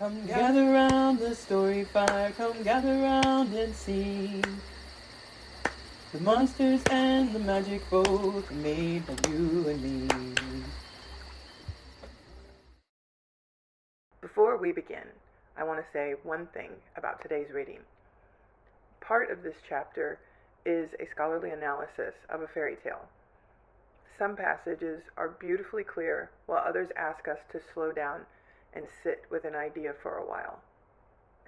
Come gather round the story fire, come gather round and see the monsters and the magic both made by you and me. Before we begin, I want to say one thing about today's reading. Part of this chapter is a scholarly analysis of a fairy tale. Some passages are beautifully clear, while others ask us to slow down and sit with an idea for a while.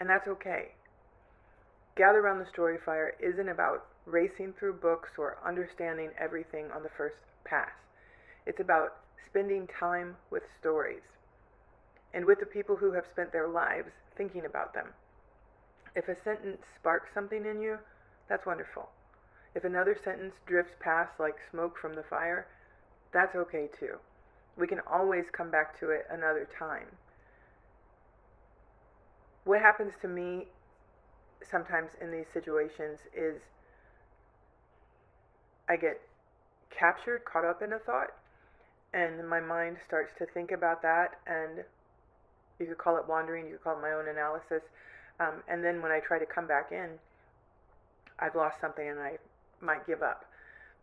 And that's okay. Gather Round the Story Fire isn't about racing through books or understanding everything on the first pass. It's about spending time with stories and with the people who have spent their lives thinking about them. If a sentence sparks something in you, that's wonderful. If another sentence drifts past like smoke from the fire, that's okay too. We can always come back to it another time. What happens to me sometimes in these situations is I get captured, caught up in a thought, and my mind starts to think about that, and you could call it wandering, you could call it my own analysis, and then when I try to come back in, I've lost something and I might give up.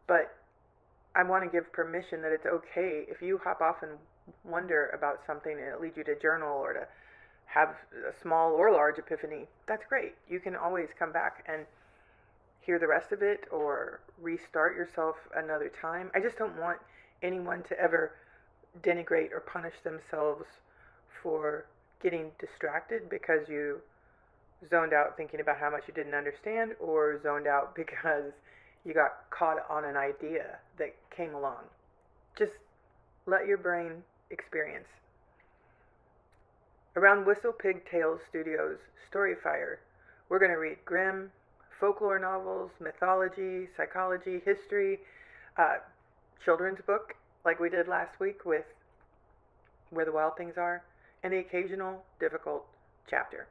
But I want to give permission that it's okay if you hop off and wonder about something and it leads you to journal or to have a small or large epiphany. That's great. You can always come back and hear the rest of it or restart yourself another time. I just don't want anyone to ever denigrate or punish themselves for getting distracted because you zoned out thinking about how much you didn't understand, or zoned out because you got caught on an idea that came along. Just let your brain experience. Around Whistlepig Tales Studios Storyfire, we're going to read grim, folklore novels, mythology, psychology, history, children's book, like we did last week with Where the Wild Things Are, and the occasional difficult chapter.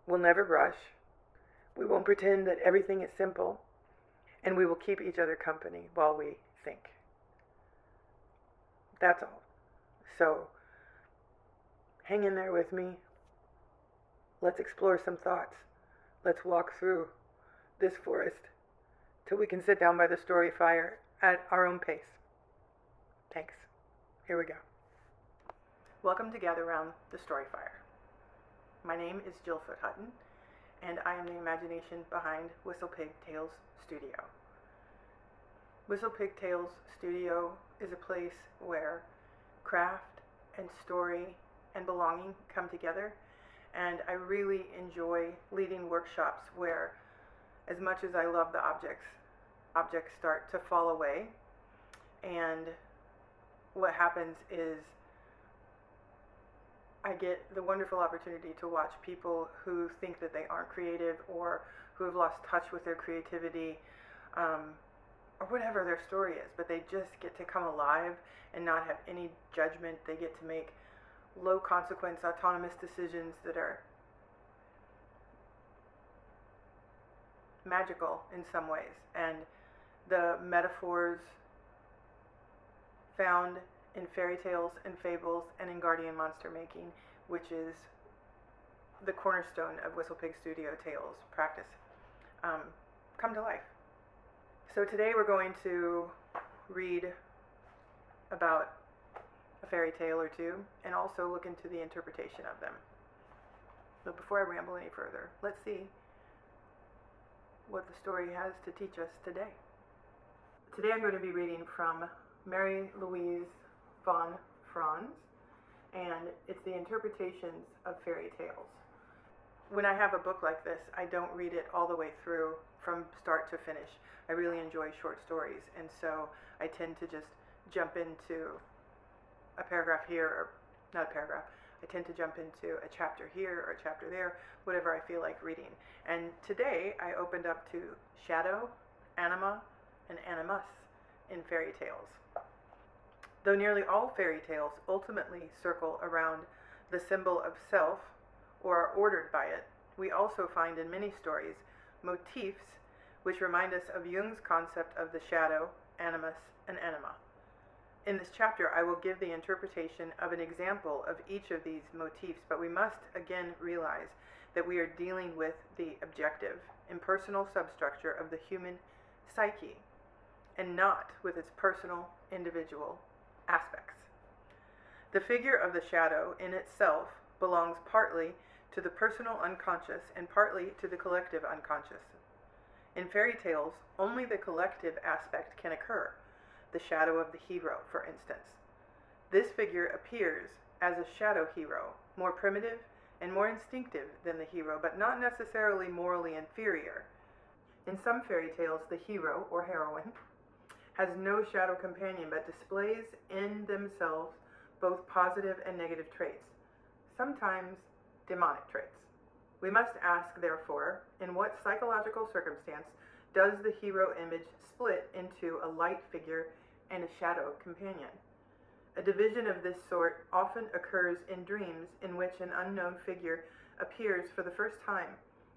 We'll never rush. We won't pretend that everything is simple, and we will keep each other company while we think. That's all. So, hang in there with me. Let's explore some thoughts. Let's walk through this forest till we can sit down by the story fire at our own pace. Thanks. Here we go. Welcome to Gather Round the Story Fire. My name is Jill Foot-Hutton, and I am the imagination behind Whistlepig Tales Studio. Whistlepig Tales Studio is a place where craft and story and belonging come together, and I really enjoy leading workshops where, as much as I love the objects start to fall away, and what happens is I get the wonderful opportunity to watch people who think that they aren't creative or who have lost touch with their creativity, or whatever their story is, but they just get to come alive and not have any judgment. They get to make low consequence, autonomous decisions that are magical in some ways. And the metaphors found in fairy tales and fables and in guardian monster making, which is the cornerstone of Whistlepig Studio Tales practice, come to life. So today we're going to read about a fairy tale or two and also look into the interpretation of them. But before I ramble any further, let's see what the story has to teach us today. Today I'm going to be reading from Marie-Louise von Franz, and it's the interpretations of fairy tales. When I have a book like this, I don't read it all the way through from start to finish. I really enjoy short stories, and so I tend to just jump into a paragraph here, or not a paragraph, I tend to jump into a chapter here or a chapter there, whatever I feel like reading. And today I opened up to shadow, anima, and animus in fairy tales. Though nearly all fairy tales ultimately circle around the symbol of self or are ordered by it, we also find in many stories motifs which remind us of Jung's concept of the shadow, animus, and anima. In this chapter, I will give the interpretation of an example of each of these motifs, but we must again realize that we are dealing with the objective, impersonal substructure of the human psyche, and not with its personal, individual aspects. The figure of the shadow in itself belongs partly to the personal unconscious and partly to the collective unconscious. In fairy tales, only the collective aspect can occur, the shadow of the hero, for instance. This figure appears as a shadow hero, more primitive and more instinctive than the hero, but not necessarily morally inferior. In some fairy tales, the hero or heroine has no shadow companion, but displays in themselves both positive and negative traits, sometimes demonic traits. We must ask, therefore, in what psychological circumstance does the hero image split into a light figure and a shadow companion? A division of this sort often occurs in dreams in which an unknown figure appears for the first time,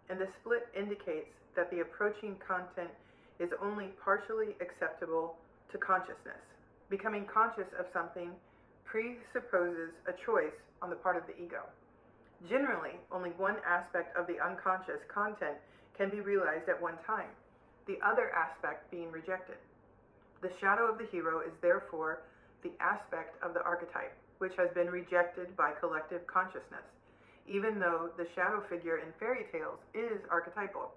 and the split indicates that the approaching content is only partially acceptable to consciousness. Becoming conscious of something presupposes a choice on the part of the ego. Generally, only one aspect of the unconscious content can be realized at one time, the other aspect being rejected. The shadow of the hero is therefore the aspect of the archetype, which has been rejected by collective consciousness, even though the shadow figure in fairy tales is archetypal.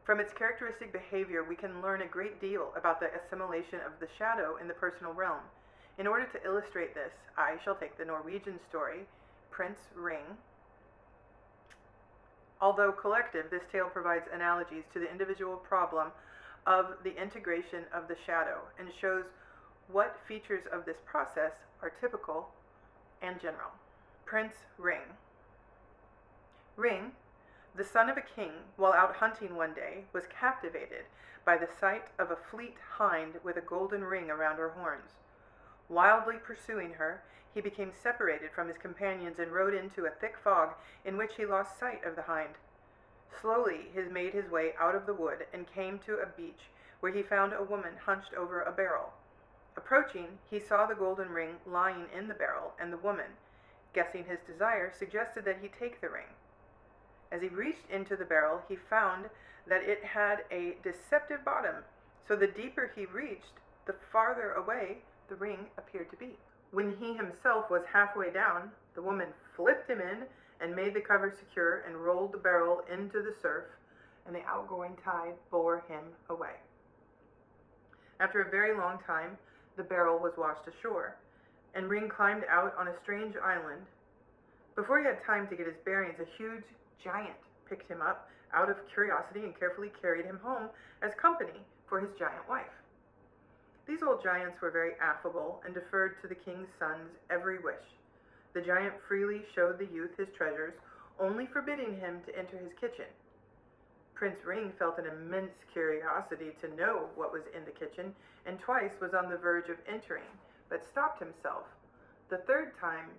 From its characteristic behavior, we can learn a great deal about the assimilation of the shadow in the personal realm. In order to illustrate this, I shall take the Norwegian story, Prince Ring. Although collective, this tale provides analogies to the individual problem of the integration of the shadow and shows what features of this process are typical and general. Prince Ring. Ring, the son of a king, while out hunting one day, was captivated by the sight of a fleet hind with a golden ring around her horns. Wildly pursuing her, he became separated from his companions and rode into a thick fog in which he lost sight of the hind. Slowly he made his way out of the wood and came to a beach where he found a woman hunched over a barrel. Approaching, he saw the golden ring lying in the barrel, and the woman, guessing his desire, suggested that he take the ring. As he reached into the barrel, he found that it had a deceptive bottom, so the deeper he reached, the farther away the ring appeared to be. When he himself was halfway down, the woman flipped him in and made the cover secure and rolled the barrel into the surf, and the outgoing tide bore him away. After a very long time, the barrel was washed ashore, and Ring climbed out on a strange island. Before he had time to get his bearings, a huge giant picked him up out of curiosity and carefully carried him home as company for his giant wife. These old giants were very affable and deferred to the king's son's every wish. The giant freely showed the youth his treasures, only forbidding him to enter his kitchen. Prince Ring felt an immense curiosity to know what was in the kitchen, and twice was on the verge of entering, but stopped himself. The third time,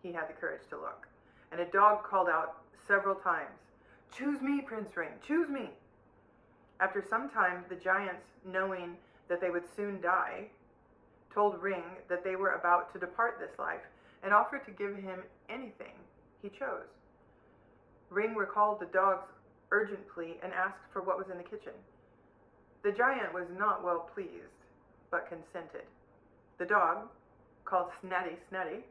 he had the courage to look, and a dog called out several times, "Choose me, Prince Ring, choose me!" After some time, the giants, knowing that they would soon die, told Ring that they were about to depart this life, and offered to give him anything he chose. Ring recalled the dog's urgent plea and asked for what was in the kitchen. The giant was not well pleased, but consented. The dog, called Snatty Snatty,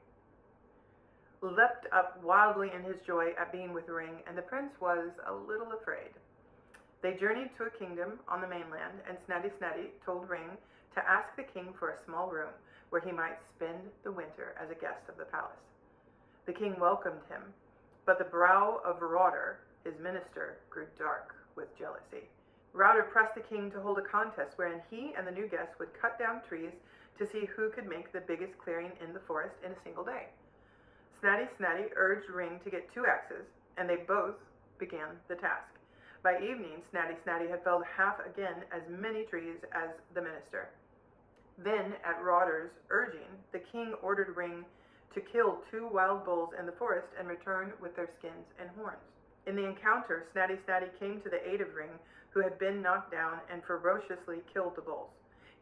leapt up wildly in his joy at being with Ring, and the prince was a little afraid. They journeyed to a kingdom on the mainland, and Snatty Snatty told Ring to ask the king for a small room where he might spend the winter as a guest of the palace. The king welcomed him, but the brow of Rauder, his minister, grew dark with jealousy. Rauder pressed the king to hold a contest wherein he and the new guest would cut down trees to see who could make the biggest clearing in the forest in a single day. Snatty Snatty urged Ring to get 2 axes, and they both began the task. By evening, Snatty Snatty had felled half again as many trees as the minister. Then, at Rauder's urging, the king ordered Ring to kill 2 wild bulls in the forest and return with their skins and horns. In the encounter, Snatty Snatty came to the aid of Ring, who had been knocked down, and ferociously killed the bulls.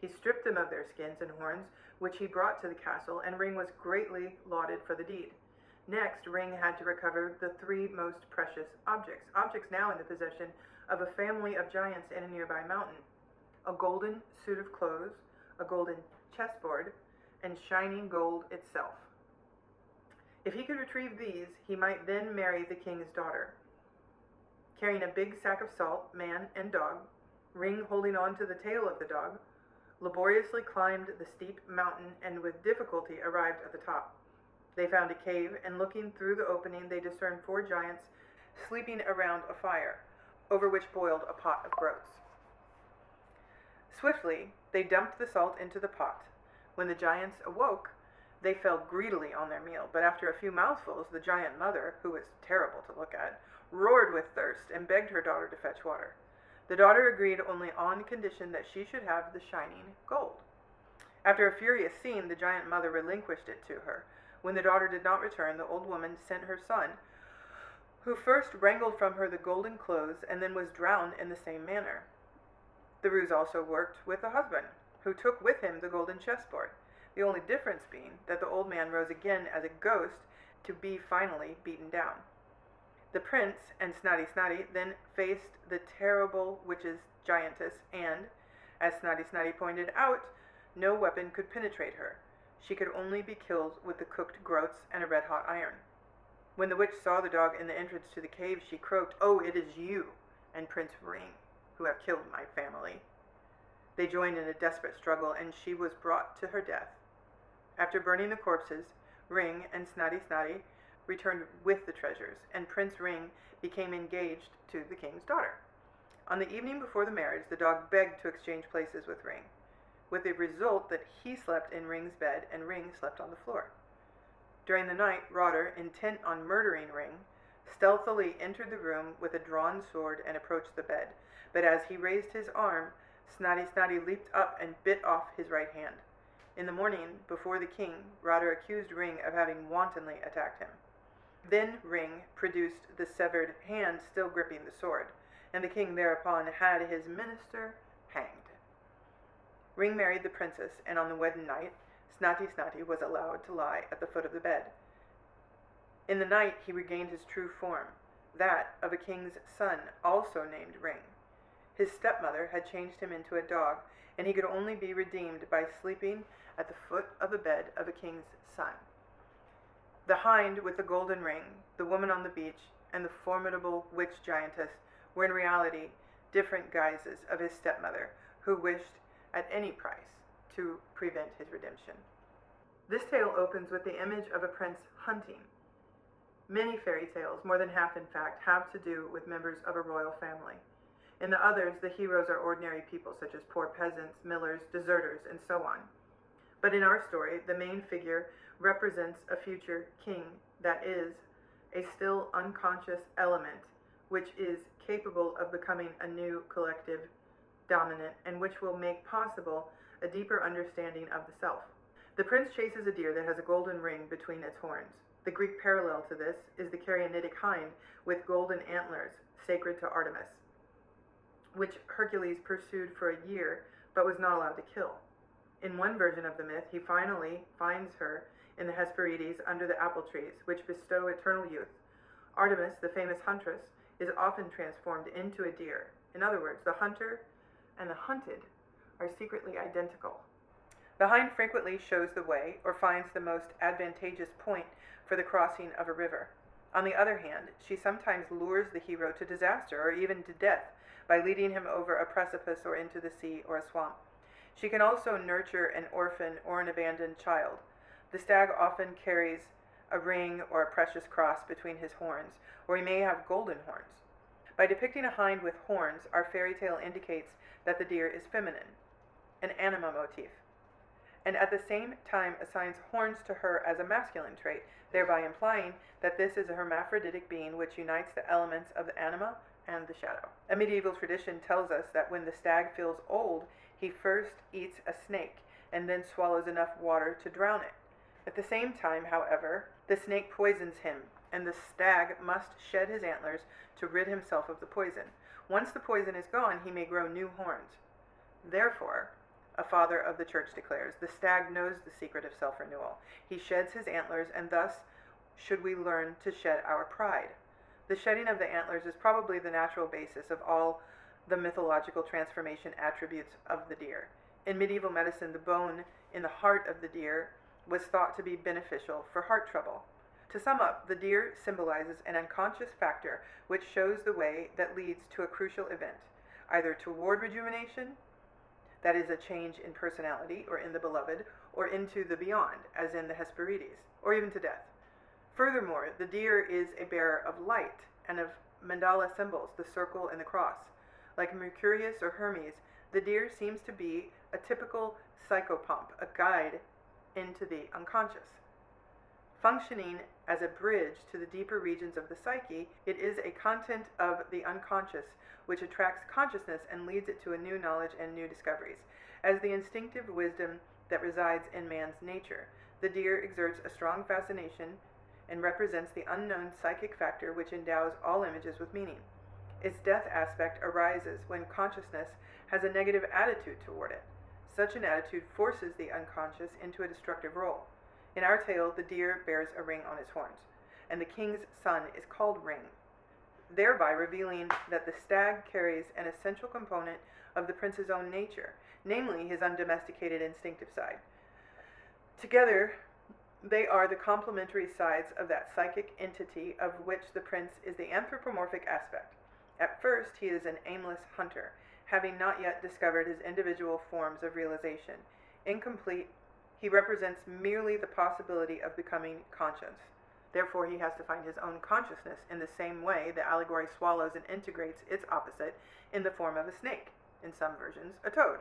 He stripped them of their skins and horns, which he brought to the castle, and Ring was greatly lauded for the deed. Next, Ring had to recover the 3 most precious objects, objects now in the possession of a family of giants in a nearby mountain: a golden suit of clothes, a golden chessboard, and shining gold itself. If he could retrieve these, he might then marry the king's daughter. Carrying a big sack of salt, man and dog, Ring, holding on to the tail of the dog, laboriously climbed the steep mountain and with difficulty arrived at the top. They found a cave, and looking through the opening they discerned 4 giants sleeping around a fire, over which boiled a pot of groats. Swiftly they dumped the salt into the pot. When the giants awoke, they fell greedily on their meal, but after a few mouthfuls the giant mother, who was terrible to look at, roared with thirst and begged her daughter to fetch water. The daughter agreed only on condition that she should have the shining gold. After a furious scene, the giant mother relinquished it to her. When the daughter did not return, the old woman sent her son, who first wrangled from her the golden clothes and then was drowned in the same manner. The ruse also worked with the husband, who took with him the golden chessboard, the only difference being that the old man rose again as a ghost to be finally beaten down. The prince and Snotty Snotty then faced the terrible witch's giantess, and, as Snotty Snotty pointed out, no weapon could penetrate her. She could only be killed with the cooked groats and a red-hot iron. When the witch saw the dog in the entrance to the cave, she croaked, "Oh, it is you and Prince Ring who have killed my family." They joined in a desperate struggle, and she was brought to her death. After burning the corpses, Ring and Snotty Snotty returned with the treasures, and Prince Ring became engaged to the king's daughter. On the evening before the marriage, the dog begged to exchange places with Ring, with the result that he slept in Ring's bed and Ring slept on the floor. During the night, Rotter, intent on murdering Ring, stealthily entered the room with a drawn sword and approached the bed, but as he raised his arm, Snotty Snotty leaped up and bit off his right hand. In the morning, before the king, Rotter accused Ring of having wantonly attacked him. Then Ring produced the severed hand still gripping the sword, and the king thereupon had his minister hanged. Ring married the princess, and on the wedding night, Snotty Snotty was allowed to lie at the foot of the bed. In the night he regained his true form, that of a king's son, also named Ring. His stepmother had changed him into a dog, and he could only be redeemed by sleeping at the foot of the bed of a king's son. The hind with the golden ring, the woman on the beach, and the formidable witch giantess were in reality different guises of his stepmother, who wished at any price to prevent his redemption. This tale opens with the image of a prince hunting. Many fairy tales, more than half in fact, have to do with members of a royal family. In the others, the heroes are ordinary people, such as poor peasants, millers, deserters, and so on. But in our story, the main figure represents a future king that is a still unconscious element, which is capable of becoming a new collective dominant, and which will make possible a deeper understanding of the self. The prince chases a deer that has a golden ring between its horns. The Greek parallel to this is the Caryonitic hind with golden antlers, sacred to Artemis, which Hercules pursued for a year but was not allowed to kill. In one version of the myth, he finally finds her in the Hesperides under the apple trees, which bestow eternal youth. Artemis, the famous huntress, is often transformed into a deer. In other words, the hunter and the hunted are secretly identical. The hind frequently shows the way or finds the most advantageous point for the crossing of a river. On the other hand, she sometimes lures the hero to disaster or even to death by leading him over a precipice or into the sea or a swamp. She can also nurture an orphan or an abandoned child. The stag often carries a ring or a precious cross between his horns, or he may have golden horns. By depicting a hind with horns, our fairy tale indicates that the deer is feminine, an anima motif, and at the same time assigns horns to her as a masculine trait, thereby implying that this is a hermaphroditic being which unites the elements of the anima and the shadow. A medieval tradition tells us that when the stag feels old, he first eats a snake and then swallows enough water to drown it. At the same time, however, the snake poisons him, and the stag must shed his antlers to rid himself of the poison. Once the poison is gone, he may grow new horns. Therefore, a father of the church declares, the stag knows the secret of self-renewal. He sheds his antlers, and thus should we learn to shed our pride. The shedding of the antlers is probably the natural basis of all the mythological transformation attributes of the deer. In medieval medicine, the bone in the heart of the deer was thought to be beneficial for heart trouble. To sum up, the deer symbolizes an unconscious factor which shows the way that leads to a crucial event, either toward rejuvenation, that is a change in personality or in the beloved, or into the beyond, as in the Hesperides, or even to death. Furthermore, the deer is a bearer of light and of mandala symbols, the circle and the cross. Like Mercurius or Hermes, the deer seems to be a typical psychopomp, a guide into the unconscious. Functioning as a bridge to the deeper regions of the psyche, it is a content of the unconscious which attracts consciousness and leads it to a new knowledge and new discoveries. As the instinctive wisdom that resides in man's nature, the deer exerts a strong fascination and represents the unknown psychic factor which endows all images with meaning. Its death aspect arises when consciousness has a negative attitude toward it. Such an attitude forces the unconscious into a destructive role. In our tale, the deer bears a ring on its horns, and the king's son is called Ring, thereby revealing that the stag carries an essential component of the prince's own nature, namely his undomesticated instinctive side. Together, they are the complementary sides of that psychic entity of which the prince is the anthropomorphic aspect. At first, he is an aimless hunter, having not yet discovered his individual forms of realization. Incomplete, he represents merely the possibility of becoming conscious. Therefore, he has to find his own consciousness in the same way the allegory swallows and integrates its opposite in the form of a snake, in some versions, a toad.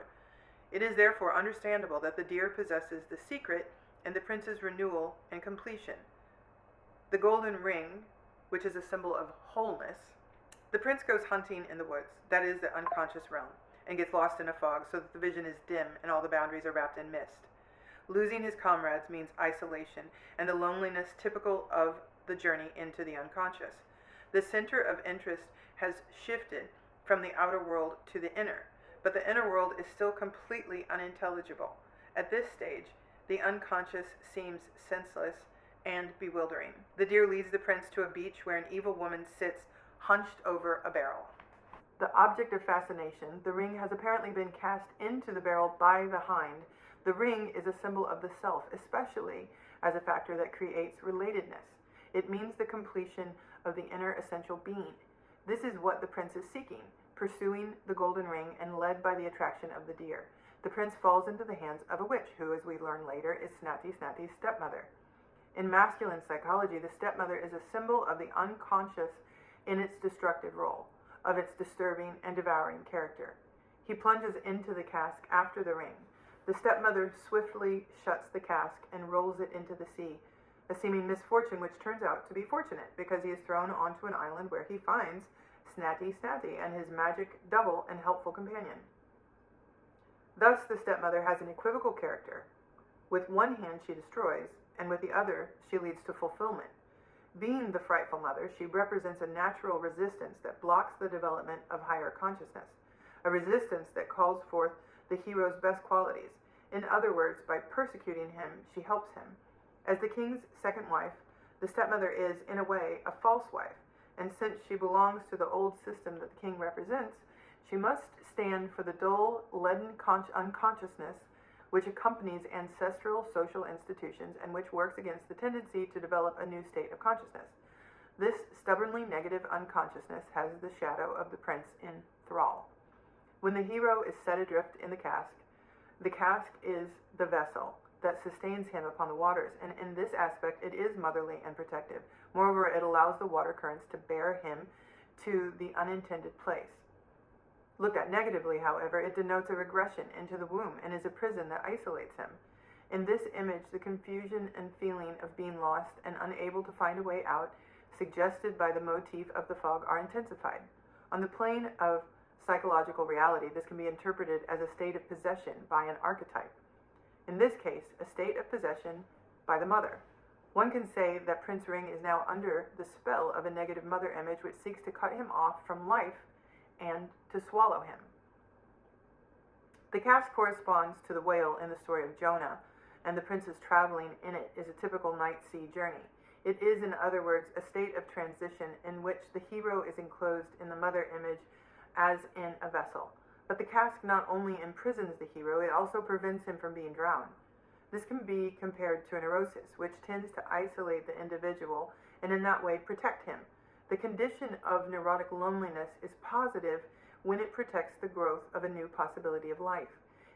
It is therefore understandable that the deer possesses the secret in the prince's renewal and completion. The golden ring, which is a symbol of wholeness, the prince goes hunting in the woods, that is the unconscious realm, and gets lost in a fog so that the vision is dim and all the boundaries are wrapped in mist. Losing his comrades means isolation and the loneliness typical of the journey into the unconscious. The center of interest has shifted from the outer world to the inner, but the inner world is still completely unintelligible. At this stage, the unconscious seems senseless and bewildering. The deer leads the prince to a beach where an evil woman sits hunched over a barrel. The object of fascination, the ring, has apparently been cast into the barrel by the hind. The ring is a symbol of the self, especially as a factor that creates relatedness. It means the completion of the inner essential being. This is what the prince is seeking, pursuing the golden ring and led by the attraction of the deer. The prince falls into the hands of a witch, who, as we learn later, is Snati's stepmother. In masculine psychology, the stepmother is a symbol of the unconscious in its destructive role, of its disturbing and devouring character. He plunges into the cask after the ring. The stepmother swiftly shuts the cask and rolls it into the sea, a seeming misfortune which turns out to be fortunate, because he is thrown onto an island where he finds Snati and his magic double and helpful companion. Thus the stepmother has an equivocal character. With one hand she destroys, and with the other she leads to fulfillment. Being the frightful mother, she represents a natural resistance that blocks the development of higher consciousness, a resistance that calls forth the hero's best qualities. In other words, by persecuting him, she helps him. As the king's second wife, the stepmother is, in a way, a false wife, and since she belongs to the old system that the king represents, she must stand for the dull, leaden unconsciousness which accompanies ancestral social institutions and which works against the tendency to develop a new state of consciousness. This stubbornly negative unconsciousness has the shadow of the prince in thrall. When the hero is set adrift in the cask is the vessel that sustains him upon the waters, and in this aspect it is motherly and protective. Moreover, it allows the water currents to bear him to the unintended place. Looked at negatively, however, it denotes a regression into the womb and is a prison that isolates him. In this image, the confusion and feeling of being lost and unable to find a way out, suggested by the motif of the fog, are intensified. On the plane of psychological reality, this can be interpreted as a state of possession by an archetype. In this case, a state of possession by the mother. One can say that Prince Ring is now under the spell of a negative mother image which seeks to cut him off from life and to swallow him. The cask corresponds to the whale in the story of Jonah, and the prince's traveling in it is a typical night sea journey. It is, in other words, a state of transition in which the hero is enclosed in the mother image as in a vessel. But the cask not only imprisons the hero, it also prevents him from being drowned. This can be compared to a neurosis, which tends to isolate the individual and in that way protect him. The condition of neurotic loneliness is positive when it protects the growth of a new possibility of life.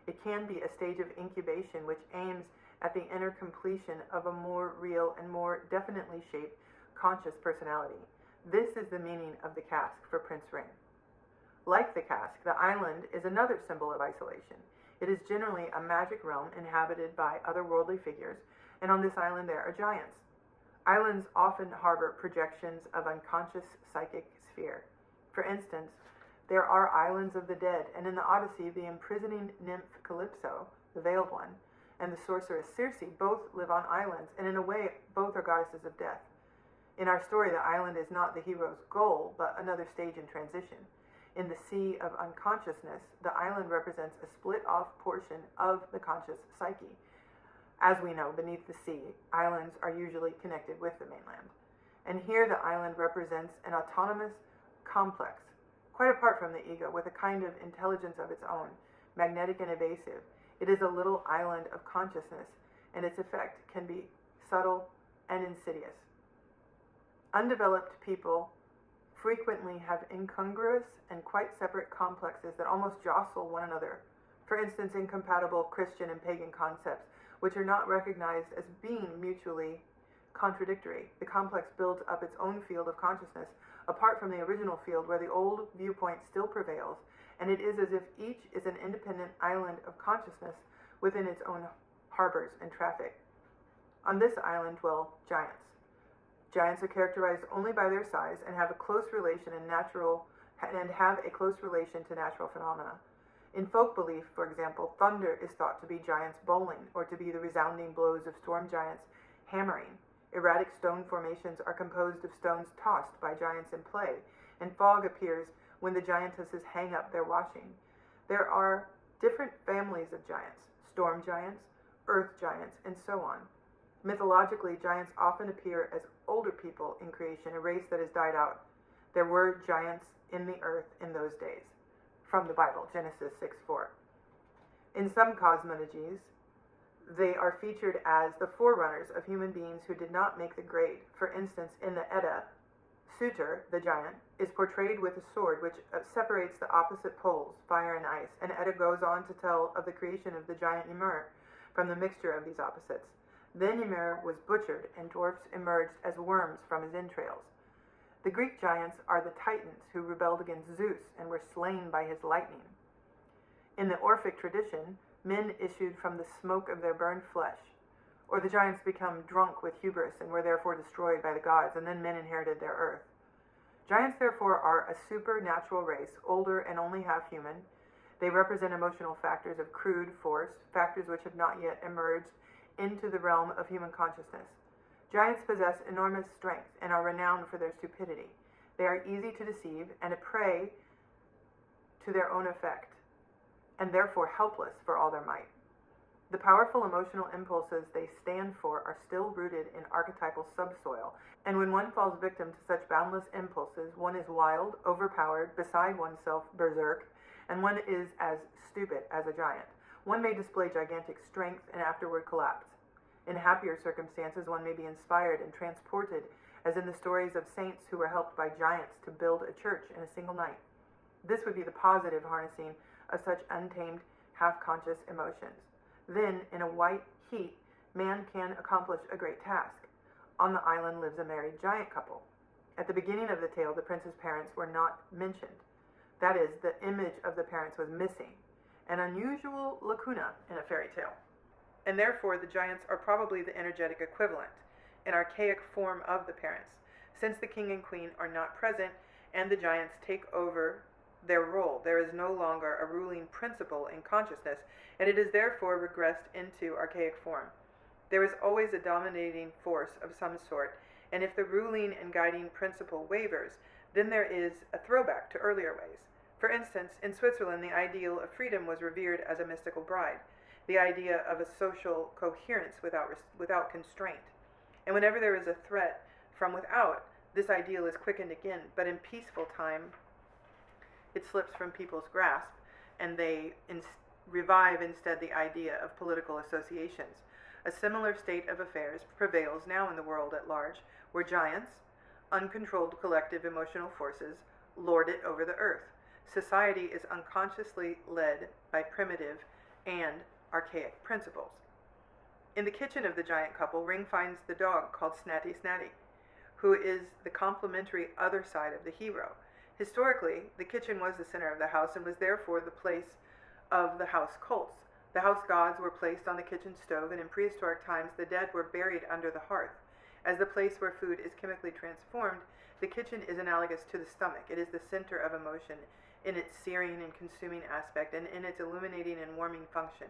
It can be a stage of incubation which aims at the inner completion of a more real and more definitely shaped conscious personality. This is the meaning of the cask for Prince Ring. Like the cask, the island is another symbol of isolation. It is generally a magic realm inhabited by otherworldly figures, and on this island there are giants. Islands often harbor projections of unconscious psychic sphere. For instance, there are islands of the dead, and in the Odyssey, the imprisoning nymph Calypso, the veiled one, and the sorceress Circe both live on islands, and in a way, both are goddesses of death. In our story, the island is not the hero's goal, but another stage in transition. In the sea of unconsciousness, the island represents a split-off portion of the conscious psyche. As we know, beneath the sea, islands are usually connected with the mainland. And here the island represents an autonomous complex, quite apart from the ego, with a kind of intelligence of its own, magnetic and evasive. It is a little island of consciousness, and its effect can be subtle and insidious. Undeveloped people frequently have incongruous and quite separate complexes that almost jostle one another. For instance, incompatible Christian and pagan concepts, which are not recognized as being mutually contradictory. The complex builds up its own field of consciousness, apart from the original field where the old viewpoint still prevails, and it is as if each is an independent island of consciousness within its own harbors and traffic. On this island dwell giants. Giants are characterized only by their size and have a close relation to natural phenomena. In folk belief, for example, thunder is thought to be giants bowling, or to be the resounding blows of storm giants hammering. Erratic stone formations are composed of stones tossed by giants in play, and fog appears when the giantesses hang up their washing. There are different families of giants: storm giants, earth giants, and so on. Mythologically, giants often appear as older people in creation, a race that has died out. There were giants in the earth in those days. From the Bible, Genesis 6:4. In some cosmologies, they are featured as the forerunners of human beings who did not make the grade. For instance, in the Edda, Surtur, the giant, is portrayed with a sword which separates the opposite poles, fire and ice, and Edda goes on to tell of the creation of the giant Ymir from the mixture of these opposites. Then Ymir was butchered, and dwarfs emerged as worms from his entrails. The Greek giants are the Titans who rebelled against Zeus and were slain by his lightning. In the Orphic tradition, men issued from the smoke of their burned flesh, or the giants become drunk with hubris and were therefore destroyed by the gods, and then men inherited their earth. Giants, therefore, are a supernatural race, older and only half human. They represent emotional factors of crude force, factors which have not yet emerged into the realm of human consciousness. Giants possess enormous strength and are renowned for their stupidity. They are easy to deceive and a prey to their own effect, and therefore helpless for all their might. The powerful emotional impulses they stand for are still rooted in archetypal subsoil, and when one falls victim to such boundless impulses, one is wild, overpowered, beside oneself, berserk, and one is as stupid as a giant. One may display gigantic strength and afterward collapse. In happier circumstances, one may be inspired and transported, as in the stories of saints who were helped by giants to build a church in a single night. This would be the positive harnessing of such untamed, half-conscious emotions. Then, in a white heat, man can accomplish a great task. On the island lives a married giant couple. At the beginning of the tale, the prince's parents were not mentioned. That is, the image of the parents was missing, an unusual lacuna in a fairy tale. And therefore, the giants are probably the energetic equivalent, an archaic form of the parents, since the king and queen are not present and the giants take over their role. There is no longer a ruling principle in consciousness, and it is therefore regressed into archaic form. There is always a dominating force of some sort, and if the ruling and guiding principle wavers, then there is a throwback to earlier ways. For instance, in Switzerland, the ideal of freedom was revered as a mystical bride, the idea of a social coherence without constraint. And whenever there is a threat from without, this ideal is quickened again, but in peaceful time, it slips from people's grasp, and they revive instead the idea of political associations. A similar state of affairs prevails now in the world at large, where giants, uncontrolled collective emotional forces, lord it over the earth. Society is unconsciously led by primitive and archaic principles. In the kitchen of the giant couple, Ring finds the dog called Snatty Snatty, who is the complementary other side of the hero. Historically, the kitchen was the center of the house and was therefore the place of the house cults. The house gods were placed on the kitchen stove, and in prehistoric times the dead were buried under the hearth. As the place where food is chemically transformed, the kitchen is analogous to the stomach. It is the center of emotion in its searing and consuming aspect, and in its illuminating and warming function,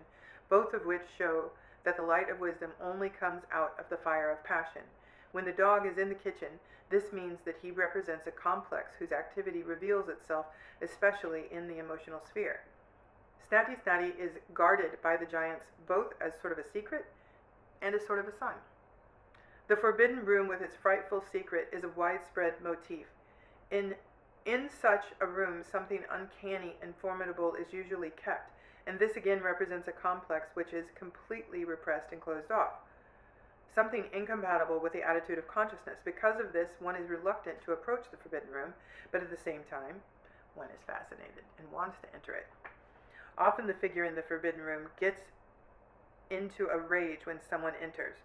both of which show that the light of wisdom only comes out of the fire of passion. When the dog is in the kitchen, this means that he represents a complex whose activity reveals itself especially in the emotional sphere. Snatty Snatty is guarded by the giants both as sort of a secret and as sort of a sign. The forbidden room with its frightful secret is a widespread motif. In such a room, something uncanny and formidable is usually kept, and this again represents a complex which is completely repressed and closed off. Something incompatible with the attitude of consciousness. Because of this, one is reluctant to approach the forbidden room, but at the same time, one is fascinated and wants to enter it. Often the figure in the forbidden room gets into a rage when someone enters.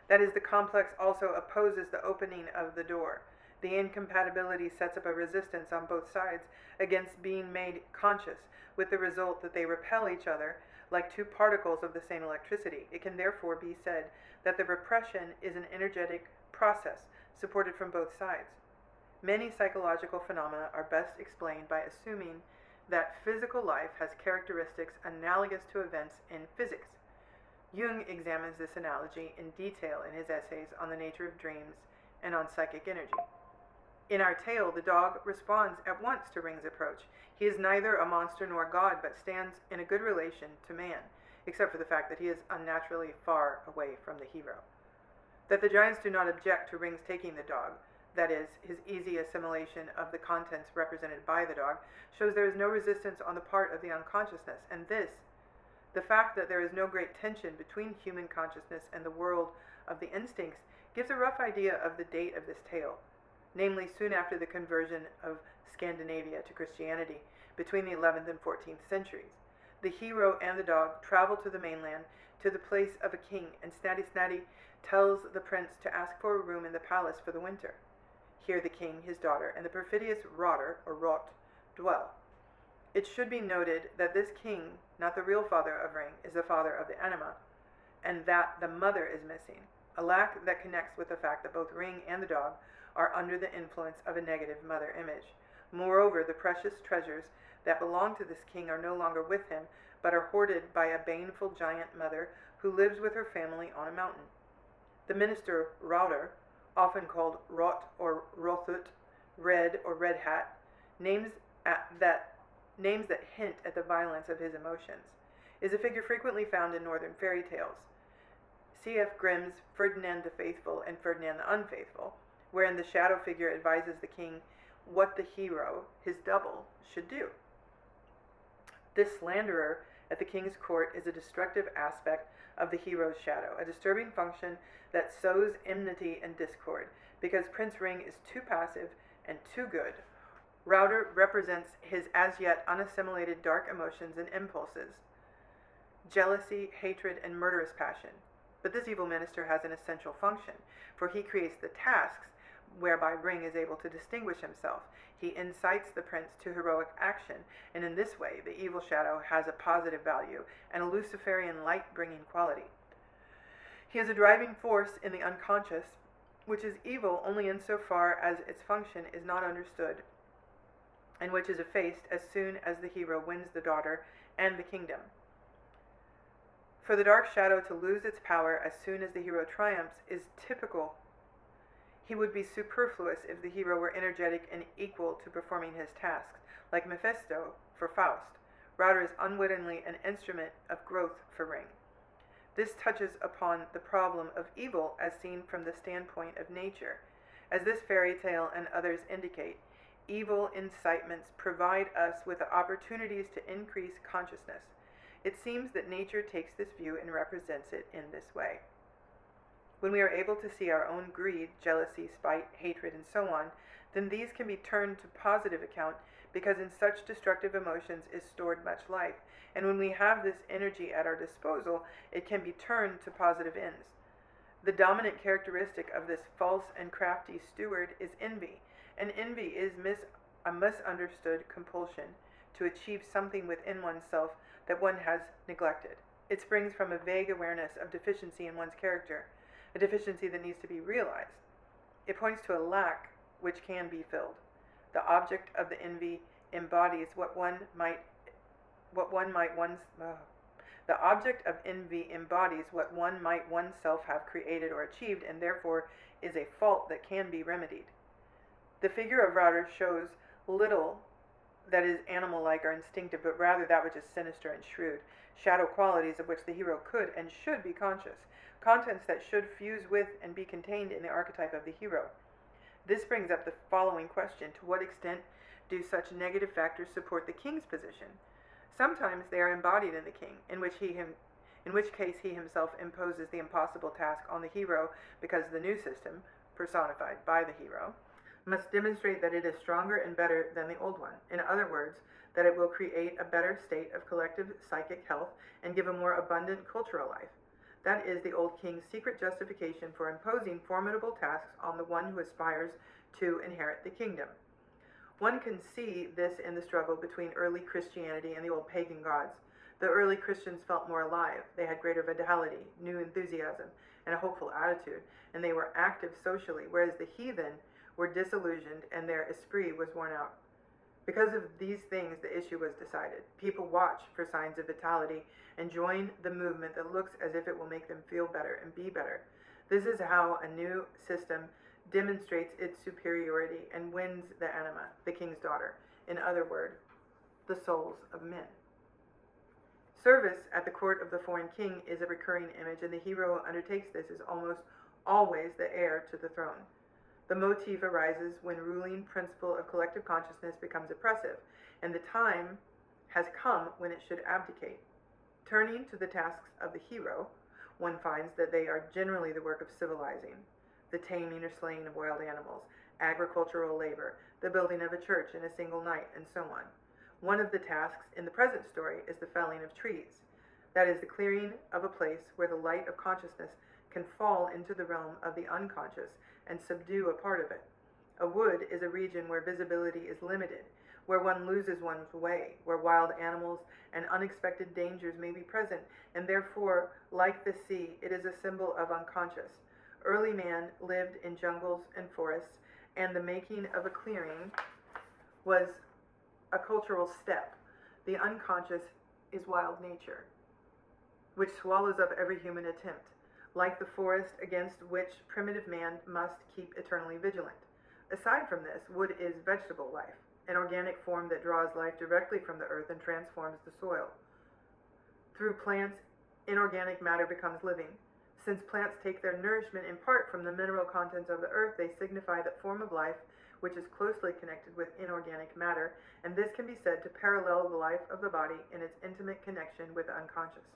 That is, the complex also opposes the opening of the door. The incompatibility sets up a resistance on both sides against being made conscious, with the result that they repel each other like two particles of the same electricity. It can therefore be said that the repression is an energetic process supported from both sides. Many psychological phenomena are best explained by assuming that physical life has characteristics analogous to events in physics. Jung examines this analogy in detail in his essays on the nature of dreams and on psychic energy. In our tale, the dog responds at once to Ring's approach. He is neither a monster nor God, but stands in a good relation to man, except for the fact that he is unnaturally far away from the hero. That the giants do not object to Ring's taking the dog, that is, his easy assimilation of the contents represented by the dog, shows there is no resistance on the part of the unconsciousness, and this, the fact that there is no great tension between human consciousness and the world of the instincts, gives a rough idea of the date of this tale, namely soon after the conversion of Scandinavia to Christianity, between the 11th and 14th centuries. The hero and the dog travel to the mainland, to the place of a king, and Snatty Snatty tells the prince to ask for a room in the palace for the winter. Here the king, his daughter, and the perfidious Rotter, or Rot, dwell. It should be noted that this king, not the real father of Ring, is the father of the Anima, and that the mother is missing, a lack that connects with the fact that both Ring and the dog are under the influence of a negative mother image. Moreover, the precious treasures that belong to this king are no longer with him, but are hoarded by a baneful giant mother who lives with her family on a mountain. The minister Rotter, often called Rot or Rothut, Red or Red Hat, names that hint at the violence of his emotions, is a figure frequently found in northern fairy tales. C.F. Grimm's Ferdinand the Faithful and Ferdinand the Unfaithful, wherein the shadow figure advises the king what the hero, his double, should do. This slanderer at the king's court is a destructive aspect of the hero's shadow, a disturbing function that sows enmity and discord, because Prince Ring is too passive and too good. Router represents his as yet unassimilated dark emotions and impulses, jealousy, hatred, and murderous passion. But this evil minister has an essential function, for he creates the tasks whereby Ring is able to distinguish himself. He incites the prince to heroic action, and in this way the evil shadow has a positive value and a Luciferian light-bringing quality. He is a driving force in the unconscious, which is evil only insofar as its function is not understood, and which is effaced as soon as the hero wins the daughter and the kingdom. For the dark shadow to lose its power as soon as the hero triumphs is typical. He would be superfluous if the hero were energetic and equal to performing his tasks, like Mephisto for Faust. Router is unwittingly an instrument of growth for Ring. This touches upon the problem of evil as seen from the standpoint of nature. As this fairy tale and others indicate, evil incitements provide us with the opportunities to increase consciousness. It seems that nature takes this view and represents it in this way. When we are able to see our own greed, jealousy, spite, hatred, and so on, then these can be turned to positive account, because in such destructive emotions is stored much life, and when we have this energy at our disposal, it can be turned to positive ends. The dominant characteristic of this false and crafty steward is envy, and envy is a misunderstood compulsion to achieve something within oneself that one has neglected. It springs from a vague awareness of deficiency in one's character, a deficiency that needs to be realized. It points to a lack which can be filled. The object of the envy embodies the object of envy embodies what one might oneself have created or achieved, and therefore is a fault that can be remedied. The figure of Router shows little that is animal-like or instinctive, but rather that which is sinister and shrewd, shadow qualities of which the hero could and should be conscious, contents that should fuse with and be contained in the archetype of the hero. This brings up the following question: to what extent do such negative factors support the king's position? Sometimes they are embodied in the king, in which case he himself imposes the impossible task on the hero, because the new system, personified by the hero, must demonstrate that it is stronger and better than the old one. In other words, that it will create a better state of collective psychic health and give a more abundant cultural life. That is the old king's secret justification for imposing formidable tasks on the one who aspires to inherit the kingdom. One can see this in the struggle between early Christianity and the old pagan gods. The early Christians felt more alive. They had greater vitality, new enthusiasm, and a hopeful attitude, and they were active socially, whereas the heathen were disillusioned and their esprit was worn out. Because of these things, the issue was decided. People watch for signs of vitality and join the movement that looks as if it will make them feel better and be better. This is how a new system demonstrates its superiority and wins the Anima, the king's daughter. In other words, the souls of men. Service at the court of the foreign king is a recurring image, and the hero who undertakes this is almost always the heir to the throne. The motif arises when ruling principle of collective consciousness becomes oppressive, and the time has come when it should abdicate. Turning to the tasks of the hero, one finds that they are generally the work of civilizing: the taming or slaying of wild animals, agricultural labor, the building of a church in a single night, and so on. One of the tasks in the present story is the felling of trees. That is the clearing of a place where the light of consciousness can fall into the realm of the unconscious and subdue a part of it. A wood is a region where visibility is limited, where one loses one's way, where wild animals and unexpected dangers may be present, and therefore, like the sea, it is a symbol of unconscious. Early man lived in jungles and forests, and the making of a clearing was a cultural step. The unconscious is wild nature, which swallows up every human attempt, like the forest against which primitive man must keep eternally vigilant. Aside from this, wood is vegetable life, an organic form that draws life directly from the earth and transforms the soil. Through plants, inorganic matter becomes living. Since plants take their nourishment in part from the mineral contents of the earth, they signify that form of life which is closely connected with inorganic matter, and this can be said to parallel the life of the body in its intimate connection with the unconscious.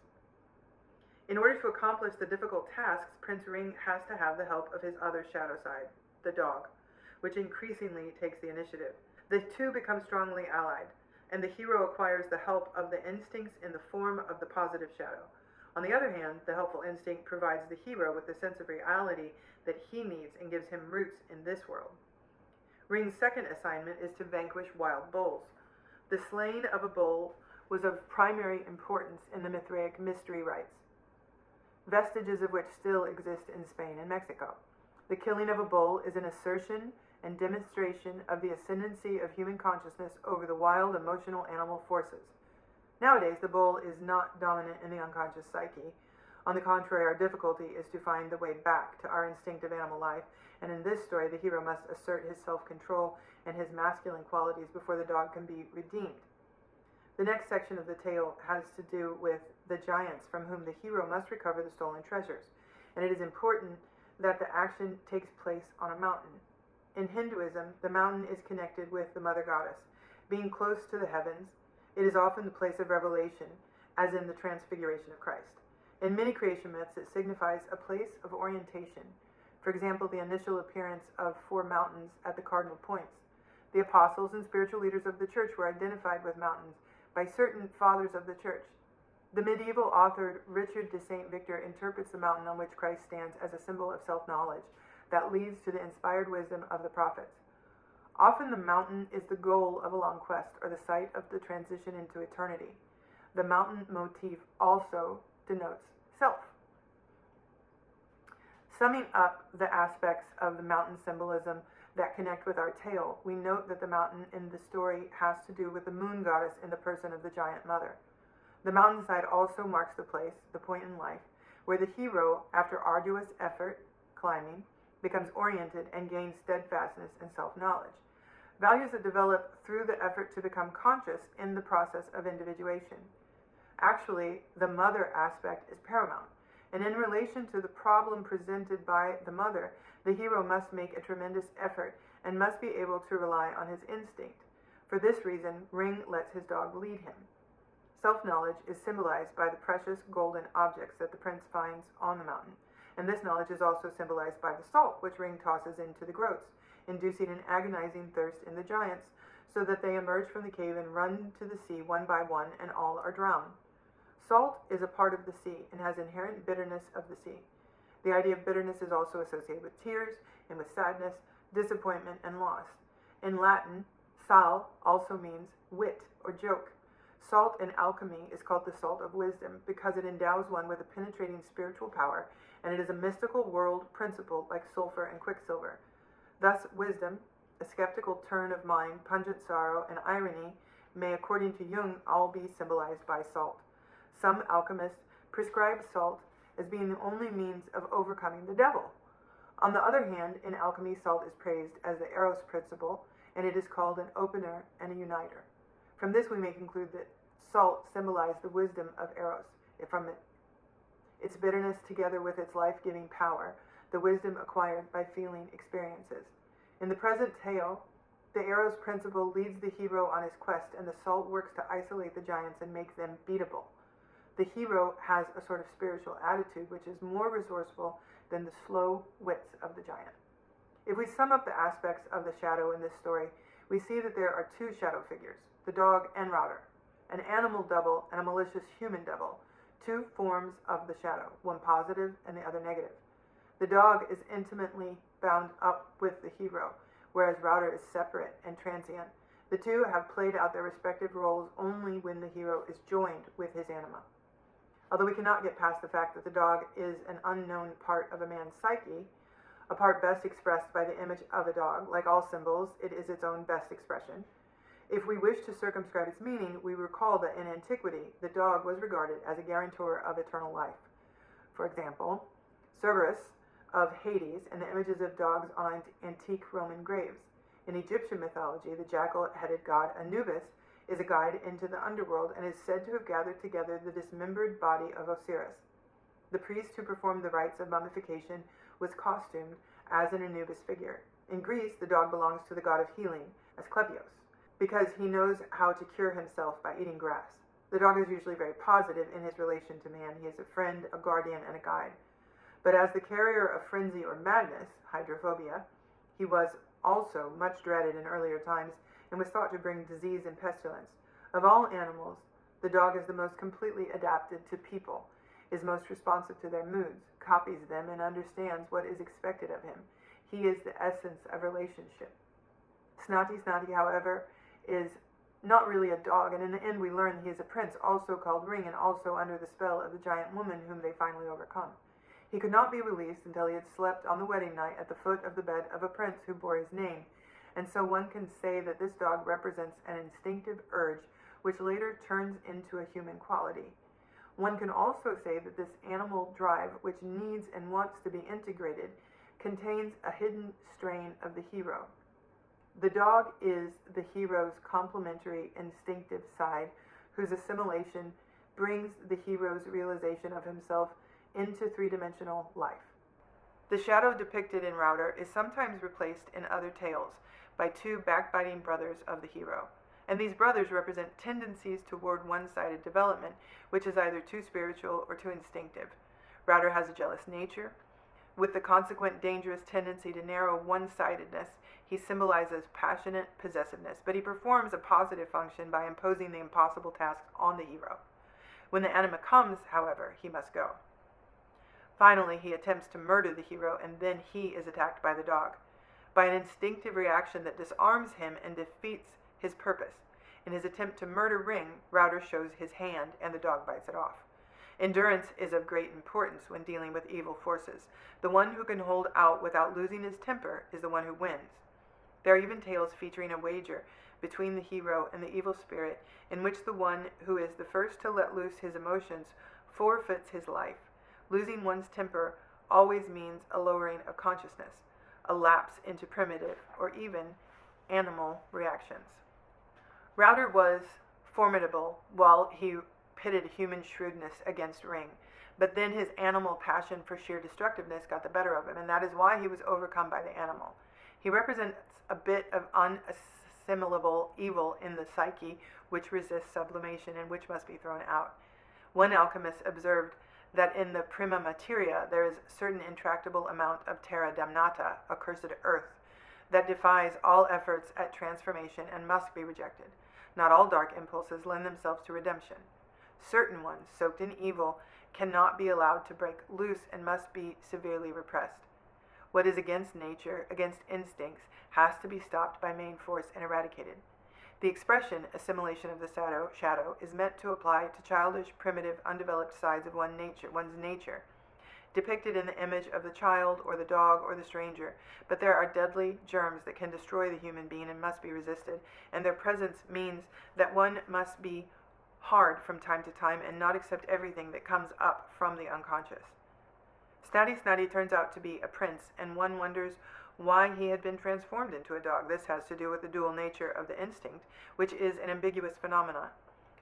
In order to accomplish the difficult tasks, Prince Ring has to have the help of his other shadow side, the dog, which increasingly takes the initiative. The two become strongly allied, and the hero acquires the help of the instincts in the form of the positive shadow. On the other hand, the helpful instinct provides the hero with the sense of reality that he needs and gives him roots in this world. Ring's second assignment is to vanquish wild bulls. The slaying of a bull was of primary importance in the Mithraic mystery rites, vestiges of which still exist in Spain and Mexico. The killing of a bull is an assertion and demonstration of the ascendancy of human consciousness over the wild emotional animal forces. Nowadays, the bull is not dominant in the unconscious psyche, On the contrary, our difficulty is to find the way back to our instinctive animal life, and in this story, the hero must assert his self-control and his masculine qualities before the dog can be redeemed. The next section of the tale has to do with the giants from whom the hero must recover the stolen treasures, and it is important that the action takes place on a mountain. In Hinduism, the mountain is connected with the mother goddess. Being close to the heavens, it is often the place of revelation, as in the transfiguration of Christ. In many creation myths, it signifies a place of orientation. For example, the initial appearance of 4 mountains at the cardinal points. The apostles and spiritual leaders of the church were identified with mountains by certain fathers of the church. The medieval author Richard de Saint Victor interprets the mountain on which Christ stands as a symbol of self-knowledge that leads to the inspired wisdom of the prophets. Often the mountain is the goal of a long quest, or the site of the transition into eternity. The mountain motif also denotes self. Summing up the aspects of the mountain symbolism that connect with our tale, we note that the mountain in the story has to do with the moon goddess in the person of the giant mother. The mountainside also marks the place, the point in life, where the hero, after arduous effort, climbing, becomes oriented and gains steadfastness and self-knowledge. Values that develop through the effort to become conscious in the process of individuation. Actually, the mother aspect is paramount, and in relation to the problem presented by the mother, the hero must make a tremendous effort and must be able to rely on his instinct. For this reason, Ring lets his dog lead him. Self-knowledge is symbolized by the precious golden objects that the prince finds on the mountain, and this knowledge is also symbolized by the salt which Ring tosses into the groats, inducing an agonizing thirst in the giants, so that they emerge from the cave and run to the sea one by one, and all are drowned. Salt is a part of the sea and has inherent bitterness of the sea. The idea of bitterness is also associated with tears and with sadness, disappointment, and loss. In Latin, sal also means wit or joke. Salt in alchemy is called the salt of wisdom because it endows one with a penetrating spiritual power, and it is a mystical world principle like sulfur and quicksilver. Thus, wisdom, a skeptical turn of mind, pungent sorrow, and irony may, according to Jung, all be symbolized by salt. Some alchemists prescribe salt as being the only means of overcoming the devil. On the other hand, in alchemy, salt is praised as the Eros principle, and it is called an opener and a uniter. From this we may conclude that salt symbolized the wisdom of Eros, from its bitterness together with its life-giving power, the wisdom acquired by feeling experiences. In the present tale, the Eros principle leads the hero on his quest, and the salt works to isolate the giants and make them beatable. The hero has a sort of spiritual attitude which is more resourceful than the slow wits of the giant. If we sum up the aspects of the shadow in this story, we see that there are 2 shadow figures, the dog and Router, an animal double and a malicious human double, 2 forms of the shadow, one positive and the other negative. The dog is intimately bound up with the hero, whereas Router is separate and transient. The 2 have played out their respective roles only when the hero is joined with his anima. Although we cannot get past the fact that the dog is an unknown part of a man's psyche, a part best expressed by the image of a dog, like all symbols, it is its own best expression. If we wish to circumscribe its meaning, we recall that in antiquity, the dog was regarded as a guarantor of eternal life. For example, Cerberus of Hades and the images of dogs on antique Roman graves. In Egyptian mythology, the jackal-headed god Anubis is a guide into the underworld and is said to have gathered together the dismembered body of Osiris. The priest who performed the rites of mummification was costumed as an Anubis figure. In Greece, the dog belongs to the god of healing, Asclepios, because he knows how to cure himself by eating grass. The dog is usually very positive in his relation to man. He is a friend, a guardian, and a guide. But as the carrier of frenzy or madness, hydrophobia, he was also much dreaded in earlier times and was thought to bring disease and pestilence. Of all animals, the dog is the most completely adapted to people, is most responsive to their moods, copies them, and understands what is expected of him. He is the essence of relationship. Snati, however, is not really a dog, and in the end we learn he is a prince, also called Ring, and also under the spell of the giant woman whom they finally overcome. He could not be released until he had slept on the wedding night at the foot of the bed of a prince who bore his name, and so one can say that this dog represents an instinctive urge which later turns into a human quality. One can also say that this animal drive, which needs and wants to be integrated, contains a hidden strain of the hero. The dog is the hero's complementary instinctive side, whose assimilation brings the hero's realization of himself into three-dimensional life. The shadow depicted in Router is sometimes replaced in other tales by two backbiting brothers of the hero, and these brothers represent tendencies toward one-sided development, which is either too spiritual or too instinctive. Router has a jealous nature, with the consequent dangerous tendency to narrow one-sidedness. He symbolizes passionate possessiveness, but he performs a positive function by imposing the impossible tasks on the hero. When the Anima comes, however, he must go. Finally, he attempts to murder the hero, and then he is attacked by the dog, by an instinctive reaction that disarms him and defeats his purpose. In his attempt to murder Ring, Router shows his hand, and the dog bites it off. Endurance is of great importance when dealing with evil forces. The one who can hold out without losing his temper is the one who wins. There are even tales featuring a wager between the hero and the evil spirit, in which the one who is the first to let loose his emotions forfeits his life. Losing one's temper always means a lowering of consciousness, a lapse into primitive or even animal reactions. Router was formidable while he pitted human shrewdness against Ring, but then his animal passion for sheer destructiveness got the better of him, and that is why he was overcome by the animal. He represents a bit of unassimilable evil in the psyche, which resists sublimation and which must be thrown out. One alchemist observed that in the prima materia there is a certain intractable amount of terra damnata, accursed earth, that defies all efforts at transformation and must be rejected. Not all dark impulses lend themselves to redemption. Certain ones, soaked in evil, cannot be allowed to break loose and must be severely repressed. What is against nature, against instincts, has to be stopped by main force and eradicated. The expression, assimilation of the shadow, is meant to apply to childish, primitive, undeveloped sides of one's nature, depicted in the image of the child or the dog or the stranger. But there are deadly germs that can destroy the human being and must be resisted, and their presence means that one must be hard from time to time and not accept everything that comes up from the unconscious. Snatty turns out to be a prince, and one wonders why he had been transformed into a dog. This has to do with the dual nature of the instinct, which is an ambiguous phenomenon.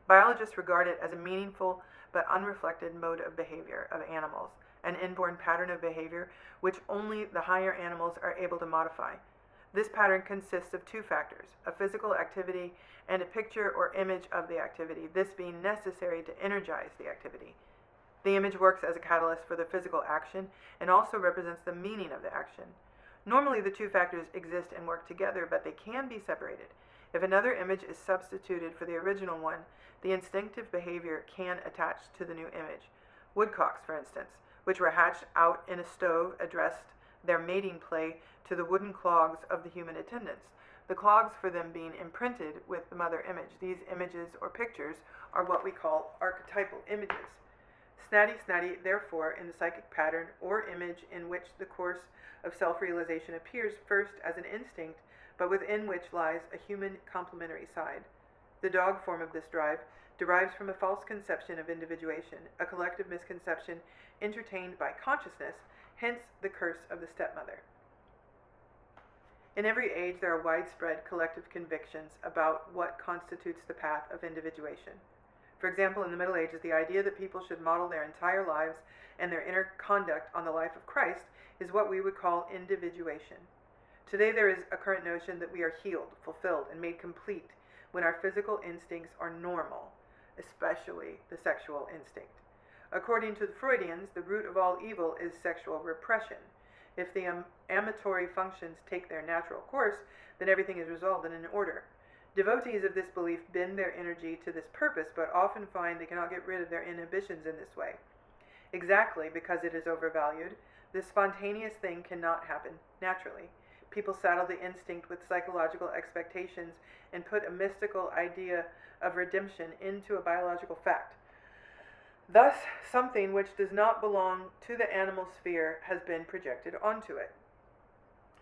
Biologists regard it as a meaningful but unreflected mode of behavior of animals, an inborn pattern of behavior which only the higher animals are able to modify. This pattern consists of two factors, a physical activity and a picture or image of the activity, this being necessary to energize the activity. The image works as a catalyst for the physical action and also represents the meaning of the action. Normally the two factors exist and work together, but they can be separated. If another image is substituted for the original one, the instinctive behavior can attach to the new image. Woodcocks, for instance, which were hatched out in a stove, addressed their mating play to the wooden clogs of the human attendants, the clogs for them being imprinted with the mother image. These images or pictures are what we call archetypal images. Snatty, therefore, in the psychic pattern or image in which the course of self-realization appears first as an instinct, but within which lies a human complementary side. The dog form of this drive derives from a false conception of individuation, a collective misconception entertained by consciousness, hence the curse of the stepmother. In every age there are widespread collective convictions about what constitutes the path of individuation. For example, in the Middle Ages, the idea that people should model their entire lives and their inner conduct on the life of Christ is what we would call individuation. Today there is a current notion that we are healed, fulfilled, and made complete when our physical instincts are normal, especially the sexual instinct. According to the Freudians, the root of all evil is sexual repression. If the amatory functions take their natural course, then everything is resolved and in order. Devotees of this belief bend their energy to this purpose, but often find they cannot get rid of their inhibitions in this way. Exactly because it is overvalued, this spontaneous thing cannot happen naturally. People saddle the instinct with psychological expectations and put a mystical idea of redemption into a biological fact. Thus, something which does not belong to the animal sphere has been projected onto it.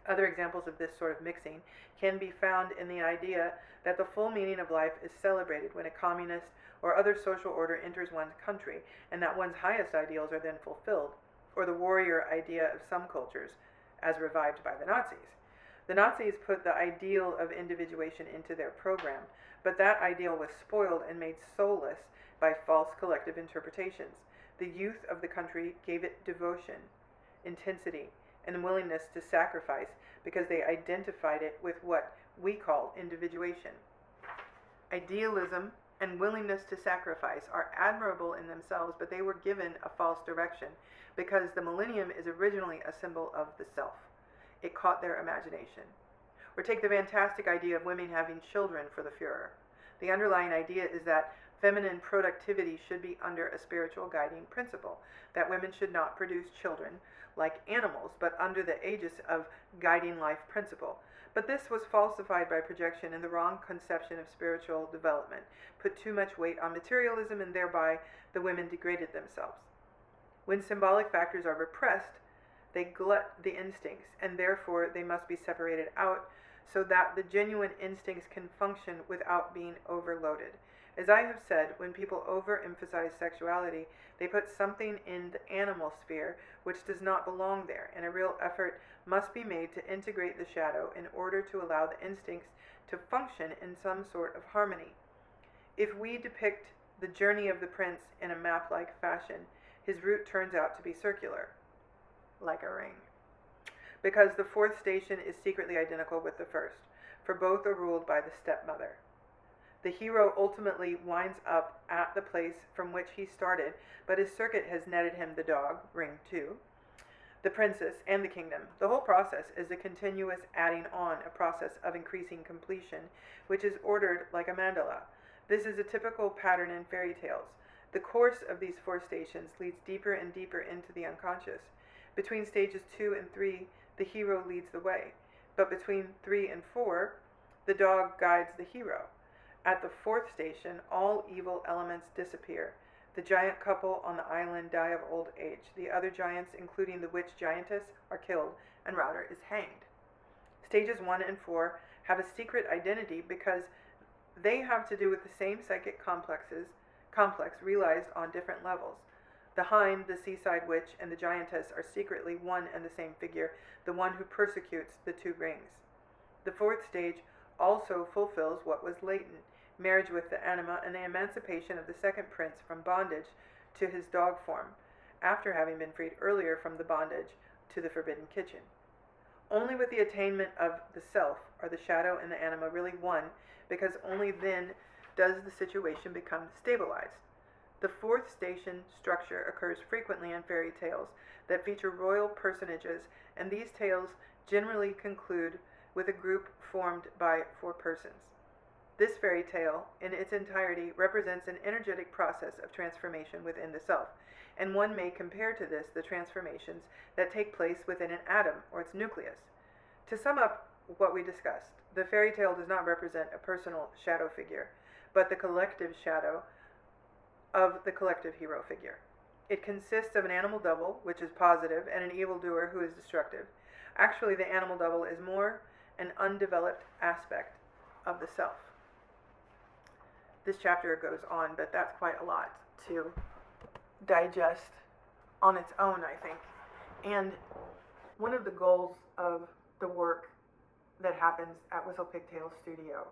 Other examples of this sort of mixing can be found in the idea that the full meaning of life is celebrated when a communist or other social order enters one's country, and that one's highest ideals are then fulfilled, or the warrior idea of some cultures, as revived by the Nazis. The Nazis put the ideal of individuation into their program, but that ideal was spoiled and made soulless by false collective interpretations. The youth of the country gave it devotion, intensity, and willingness to sacrifice because they identified it with what we call individuation. Idealism and willingness to sacrifice are admirable in themselves, but they were given a false direction because the millennium is originally a symbol of the self. It caught their imagination. Or take the fantastic idea of women having children for the Führer. The underlying idea is that feminine productivity should be under a spiritual guiding principle, that women should not produce children like animals, but under the aegis of guiding life principle. But this was falsified by projection, and the wrong conception of spiritual development put too much weight on materialism, and thereby the women degraded themselves. When symbolic factors are repressed, they glut the instincts, and therefore they must be separated out so that the genuine instincts can function without being overloaded. As I have said, when people overemphasize sexuality, they put something in the animal sphere which does not belong there, and a real effort must be made to integrate the shadow in order to allow the instincts to function in some sort of harmony. If we depict the journey of the prince in a map-like fashion, his route turns out to be circular, like a ring, because the fourth station is secretly identical with the first, for both are ruled by the stepmother. The hero ultimately winds up at the place from which he started, but his circuit has netted him the dog, ring 2, the princess, and the kingdom. The whole process is a continuous adding on, a process of increasing completion, which is ordered like a mandala. This is a typical pattern in fairy tales. The course of these 4 stations leads deeper and deeper into the unconscious. Between stages 2 and 3, the hero leads the way, but between 3 and 4, the dog guides the hero. At the 4th station, all evil elements disappear. The giant couple on the island die of old age. The other giants, including the witch giantess, are killed, and Router is hanged. Stages 1 and 4 have a secret identity because they have to do with the same psychic complex realized on different levels. The hind, the seaside witch, and the giantess are secretly one and the same figure, the one who persecutes the 2 rings. The 4th stage also fulfills what was latent, marriage with the Anima and the emancipation of the second prince from bondage to his dog form, after having been freed earlier from the bondage to the forbidden kitchen. Only with the attainment of the self are the shadow and the Anima really one, because only then does the situation become stabilized. The 4th station structure occurs frequently in fairy tales that feature royal personages, and these tales generally conclude with a group formed by 4 persons. This fairy tale, in its entirety, represents an energetic process of transformation within the self, and one may compare to this the transformations that take place within an atom or its nucleus. To sum up what we discussed, the fairy tale does not represent a personal shadow figure, but the collective shadow of the collective hero figure. It consists of an animal double, which is positive, and an evildoer who is destructive. Actually, the animal double is more an undeveloped aspect of the self. This chapter goes on, but that's quite a lot to digest on its own, I think. And one of the goals of the work that happens at Whistlepig Tales Studio,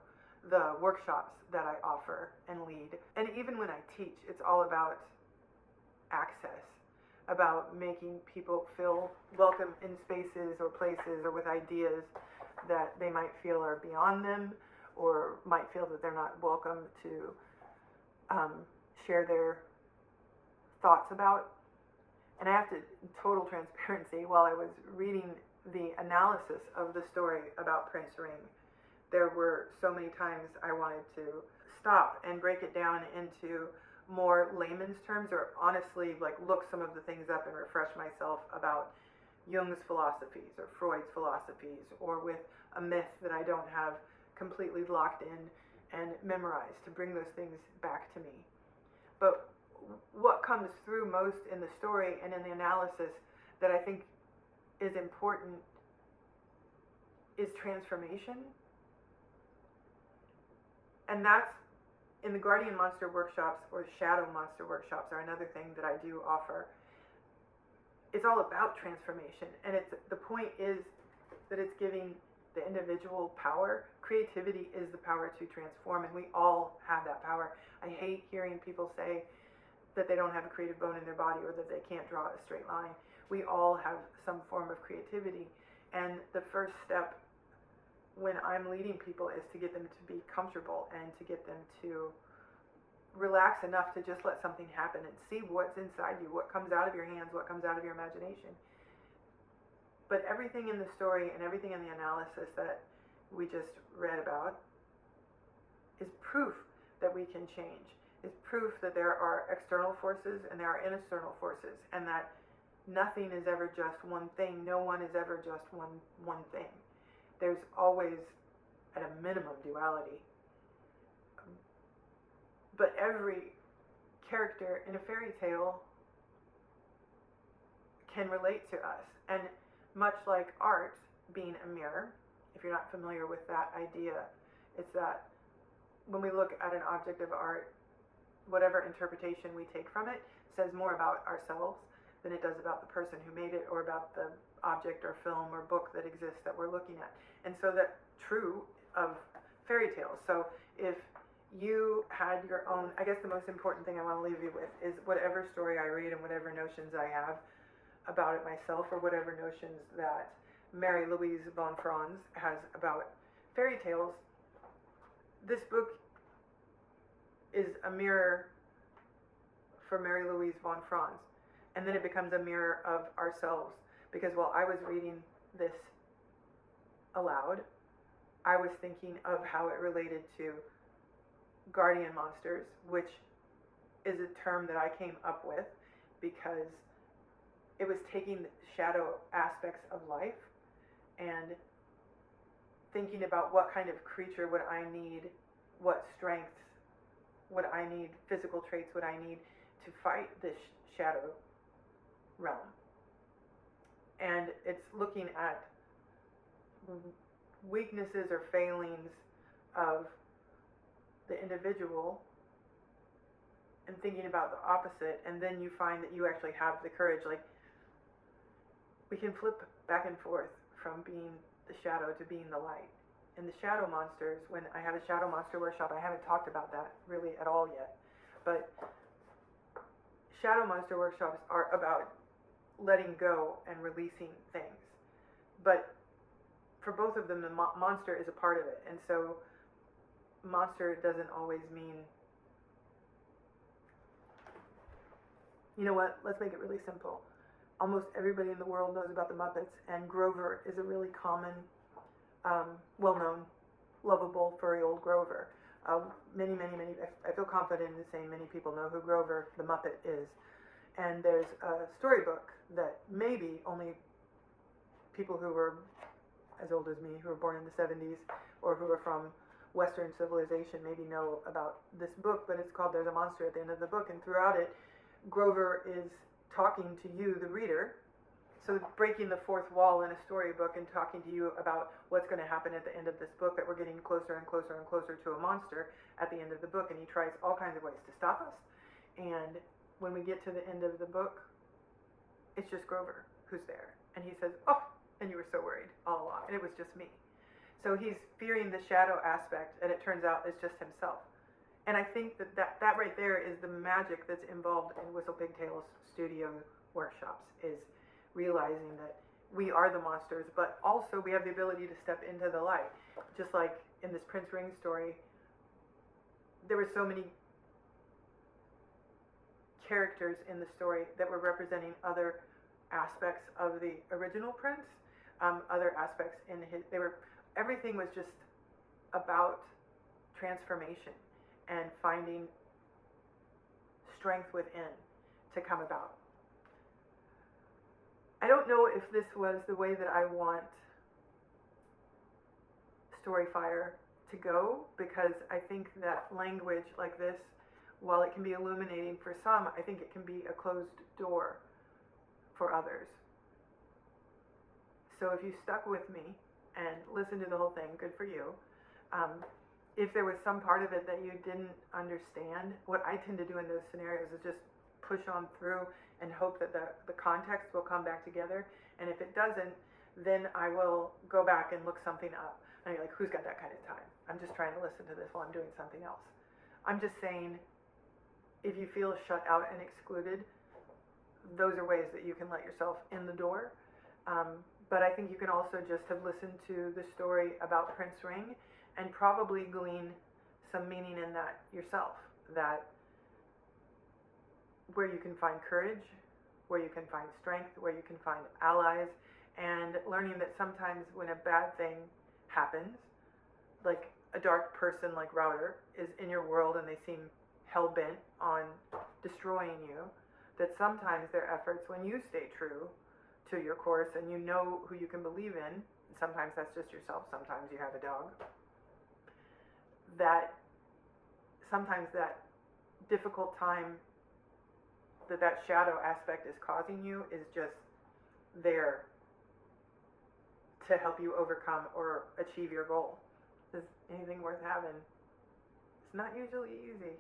the workshops that I offer and lead, and even when I teach, it's all about access, about making people feel welcome in spaces or places or with ideas that they might feel are beyond them, or might feel that they're not welcome to share their thoughts about. And I have to, in total transparency, while I was reading the analysis of the story about Prince Ring, there were so many times I wanted to stop and break it down into more layman's terms, or honestly look some of the things up and refresh myself about Jung's philosophies or Freud's philosophies, or with a myth that I don't have completely locked in and memorized, to bring those things back to me. But what comes through most in the story and in the analysis that I think is important is transformation. And that's in the Guardian Monster workshops, or Shadow Monster workshops are another thing that I do offer. It's all about transformation, and the point is that it's giving the individual power. Creativity is the power to transform, and we all have that power. I hate hearing people say that they don't have a creative bone in their body, or that they can't draw a straight line. We all have some form of creativity, and the first step when I'm leading people is to get them to be comfortable and to get them to relax enough to just let something happen and see what's inside you, what comes out of your hands, what comes out of your imagination. But everything in the story and everything in the analysis that we just read about is proof that we can change. It's proof that there are external forces and there are internal forces, and that nothing is ever just one thing. No one is ever just one thing. There's always, at a minimum, duality. But every character in a fairy tale can relate to us. And much like art being a mirror, if you're not familiar with that idea, it's that when we look at an object of art, whatever interpretation we take from it says more about ourselves than it does about the person who made it, or about the object or film or book that exists that we're looking at. And so that's true of fairy tales. So if you had your own, I guess the most important thing I want to leave you with is whatever story I read and whatever notions I have about it myself, or whatever notions that Marie-Louise von Franz has about fairy tales, this book is a mirror for Marie-Louise von Franz. And then it becomes a mirror of ourselves. Because while I was reading this aloud, I was thinking of how it related to guardian monsters, which is a term that I came up with because it was taking the shadow aspects of life and thinking about what kind of creature would I need, what strengths would I need, physical traits would I need to fight this shadow realm. And it's looking at weaknesses or failings of the individual and thinking about the opposite, and then you find that you actually have the courage. Like, we can flip back and forth from being the shadow to being the light. And the shadow monsters, when I have a shadow monster workshop, I haven't talked about that really at all yet, but shadow monster workshops are about letting go and releasing things. But for both of them, the monster is a part of it. And so monster doesn't always mean, you know what, let's make it really simple. Almost everybody in the world knows about the Muppets, and Grover is a really common, well-known, lovable, furry old Grover. Many, I feel confident in saying many people know who Grover the Muppet is. And there's a storybook that maybe only people who were as old as me, who were born in the 70s, or who are from Western civilization, maybe know about this book, but it's called There's a Monster at the End of the Book, and throughout it, Grover is talking to you, the reader, so breaking the fourth wall in a storybook and talking to you about what's going to happen at the end of this book, that we're getting closer and closer and closer to a monster at the end of the book, and he tries all kinds of ways to stop us. And when we get to the end of the book, it's just Grover who's there, and he says, "Oh, and you were so worried all along, and it was just me." So he's fearing the shadow aspect, and it turns out it's just himself. And I think that right there is the magic that's involved in Whistlepig Tales studio workshops, is realizing that we are the monsters, but also we have the ability to step into the light. Just like in this Prince Ring story, there were so many characters in the story that were representing other aspects of the original prince, other aspects in his, everything was just about transformation and finding strength within to come about. I don't know if this was the way that I want Storyfire to go, because I think that language like this, while it can be illuminating for some, I think it can be a closed door for others. So if you stuck with me and listen to the whole thing. Good for you. If there was some part of it that you didn't understand, what I tend to do in those scenarios is just push on through and hope that the context will come back together. And if it doesn't, then I will go back and look something up. And you're like, who's got that kind of time? I'm just trying to listen to this while I'm doing something else. I'm just saying, if you feel shut out and excluded, those are ways that you can let yourself in the door. But I think you can also just have listened to the story about Prince Ring and probably glean some meaning in that yourself, that where you can find courage, where you can find strength, where you can find allies, and learning that sometimes when a bad thing happens, like a dark person like Router is in your world and they seem hell-bent on destroying you, that sometimes their efforts, when you stay true to your course and you know who you can believe in, sometimes that's just yourself, sometimes you have a dog, that sometimes that difficult time that shadow aspect is causing you is just there to help you overcome or achieve your goal. Is anything worth having? It's not usually easy.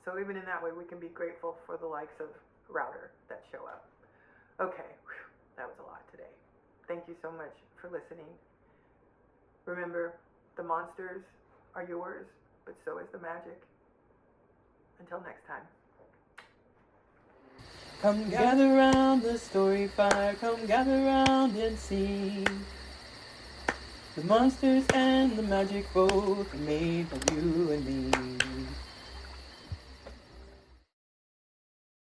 So even in that way, we can be grateful for the likes of Router that show up. Okay, that was a lot today. Thank you so much for listening. Remember, the monsters are yours, but so is the magic. Until next time. Come gather round the story fire, come gather round and see. The monsters and the magic both are made by you and me.